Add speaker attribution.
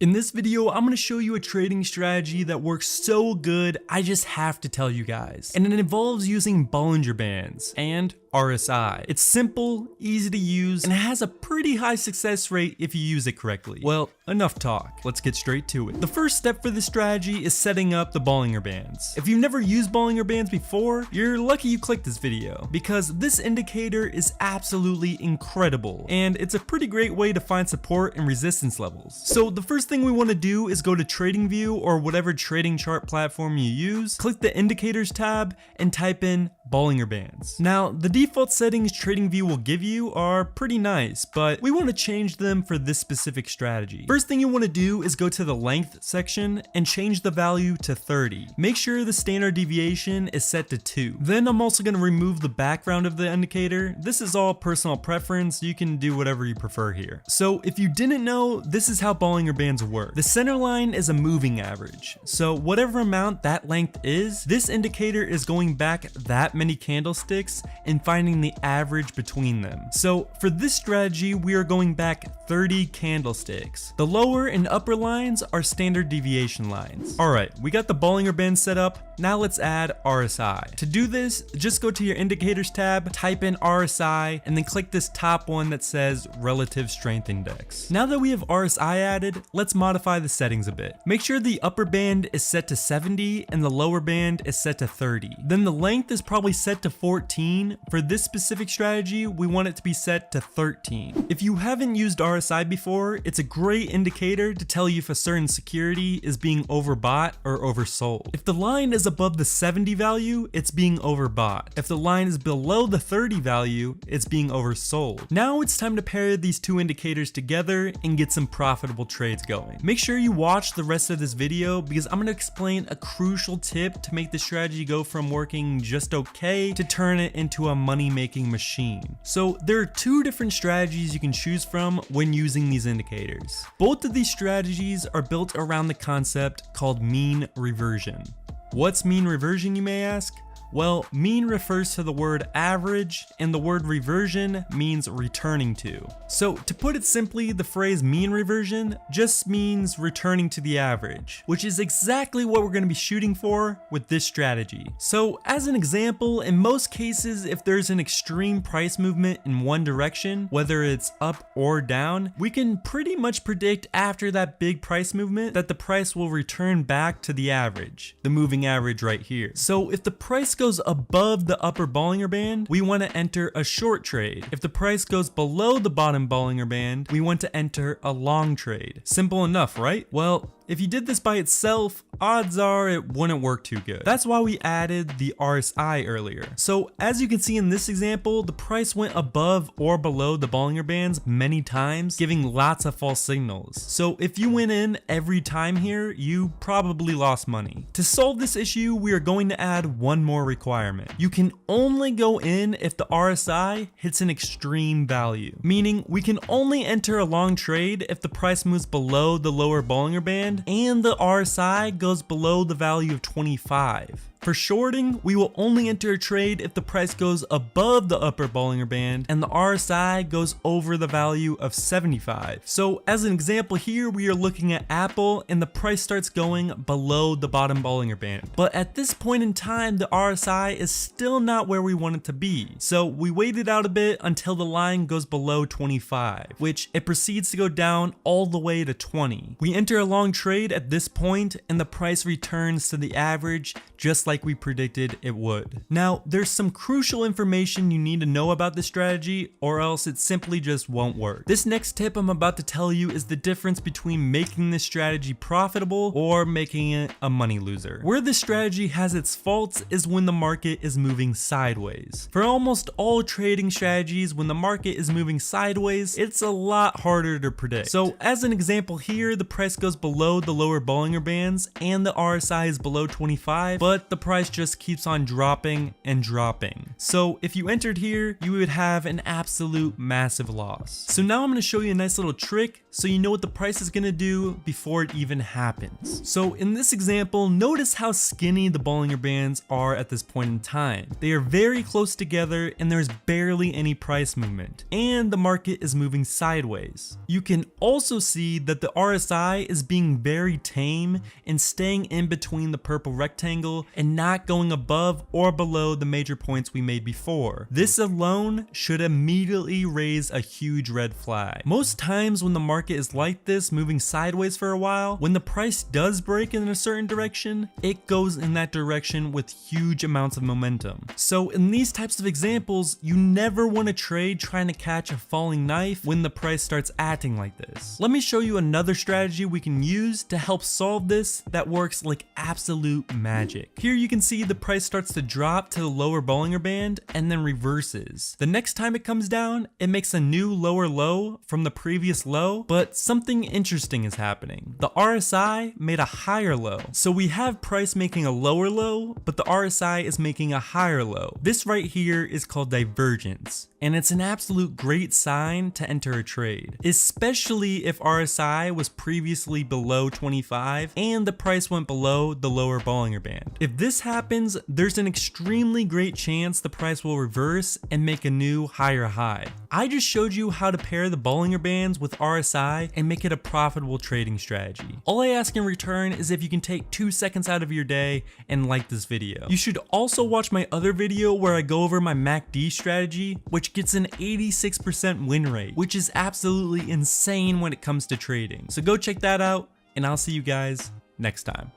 Speaker 1: In this video, I'm going to show you a trading strategy that works so good, I just have to tell you guys. And it involves using Bollinger Bands and RSI. It's simple, easy to use, and it has a pretty high success rate if you use it correctly. Well, enough talk, let's get straight to it. The first step for this strategy is setting up the Bollinger Bands. If you've never used Bollinger Bands before, you're lucky you clicked this video, because this indicator is absolutely incredible, and it's a pretty great way to find support and resistance levels. So the first thing we want to do is go to TradingView or whatever trading chart platform you use, click the Indicators tab, and type in Bollinger Bands. Now, the default settings TradingView will give you are pretty nice, but we want to change them for this specific strategy. First thing you want to do is go to the length section and change the value to 30. Make sure the standard deviation is set to 2. Then I'm also going to remove the background of the indicator. This is all personal preference, you can do whatever you prefer here. So if you didn't know, this is how Bollinger Bands work. The center line is a moving average, so whatever amount that length is, this indicator is going back that many candlesticks and finding the average between them. So for this strategy, we are going back 30 candlesticks. The lower and upper lines are standard deviation lines. Alright, we got the Bollinger Band set up, now let's add RSI. To do this, just go to your Indicators tab, type in RSI, and then click this top one that says Relative Strength Index. Now that we have RSI added, let's modify the settings a bit. Make sure the upper band is set to 70 and the lower band is set to 30. Then the length is probably set to 14. For this specific strategy, we want it to be set to 13. If you haven't used RSI before, it's a great indicator to tell you if a certain security is being overbought or oversold. If the line is above the 70 value, it's being overbought. If the line is below the 30 value, it's being oversold. Now it's time to pair these two indicators together and get some profitable trades going. Make sure you watch the rest of this video because I'm going to explain a crucial tip to make the strategy go from working just okay to turn it into a money-making machine. So there are two different strategies you can choose from when using these indicators. Both of these strategies are built around the concept called mean reversion. What's mean reversion, you may ask? Well, mean refers to the word average, and the word reversion means returning to. So to put it simply, the phrase mean reversion just means returning to the average, which is exactly what we're going to be shooting for with this strategy. So as an example, in most cases, if there's an extreme price movement in one direction, whether it's up or down, we can pretty much predict after that big price movement that the price will return back to the average, the moving average right here. So if the price goes above the upper Bollinger Band, we want to enter a short trade. If the price goes below the bottom Bollinger Band, we want to enter a long trade. Simple enough, right? Well, if you did this by itself, odds are it wouldn't work too good. That's why we added the RSI earlier. So as you can see in this example, the price went above or below the Bollinger Bands many times, giving lots of false signals. So if you went in every time here, you probably lost money. To solve this issue, we are going to add one more requirement. You can only go in if the RSI hits an extreme value, meaning we can only enter a long trade if the price moves below the lower Bollinger Band and the RSI goes below the value of 25. For shorting, we will only enter a trade if the price goes above the upper Bollinger Band and the RSI goes over the value of 75. So as an example here, we are looking at Apple and the price starts going below the bottom Bollinger Band. But at this point in time, the RSI is still not where we want it to be. So we waited out a bit until the line goes below 25, which it proceeds to go down all the way to 20. We enter a long trade at this point and the price returns to the average just like we predicted it would. Now, there's some crucial information you need to know about this strategy or else it simply just won't work. This next tip I'm about to tell you is the difference between making this strategy profitable or making it a money loser. Where this strategy has its faults is when the market is moving sideways. For almost all trading strategies, when the market is moving sideways, it's a lot harder to predict. So as an example here, the price goes below the lower Bollinger Bands and the RSI is below 25, but the price just keeps on dropping and dropping. So if you entered here, you would have an absolute massive loss. So now I'm going to show you a nice little trick so you know what the price is going to do before it even happens. So in this example, notice how skinny the Bollinger Bands are at this point in time. They are very close together and there's barely any price movement, and the market is moving sideways. You can also see that the RSI is being very tame and staying in between the purple rectangle and not going above or below the major points we made before. This alone should immediately raise a huge red flag. Most times when the market is like this, moving sideways for a while, when the price does break in a certain direction, it goes in that direction with huge amounts of momentum. So in these types of examples, you never want to trade trying to catch a falling knife when the price starts acting like this. Let me show you another strategy we can use to help solve this that works like absolute magic. Here you can see the price starts to drop to the lower Bollinger Band and then reverses. The next time it comes down, it makes a new lower low from the previous low, but something interesting is happening. The RSI made a higher low. So we have price making a lower low, but the RSI is making a higher low. This right here is called divergence, and it's an absolute great sign to enter a trade, especially if RSI was previously below 25 and the price went below the lower Bollinger Band. If this happens, there's an extremely great chance the price will reverse and make a new higher high. I just showed you how to pair the Bollinger Bands with RSI and make it a profitable trading strategy. All I ask in return is if you can take 2 seconds out of your day and like this video. You should also watch my other video where I go over my MACD strategy, which gets an 86% win rate, which is absolutely insane when it comes to trading. So go check that out, and I'll see you guys next time.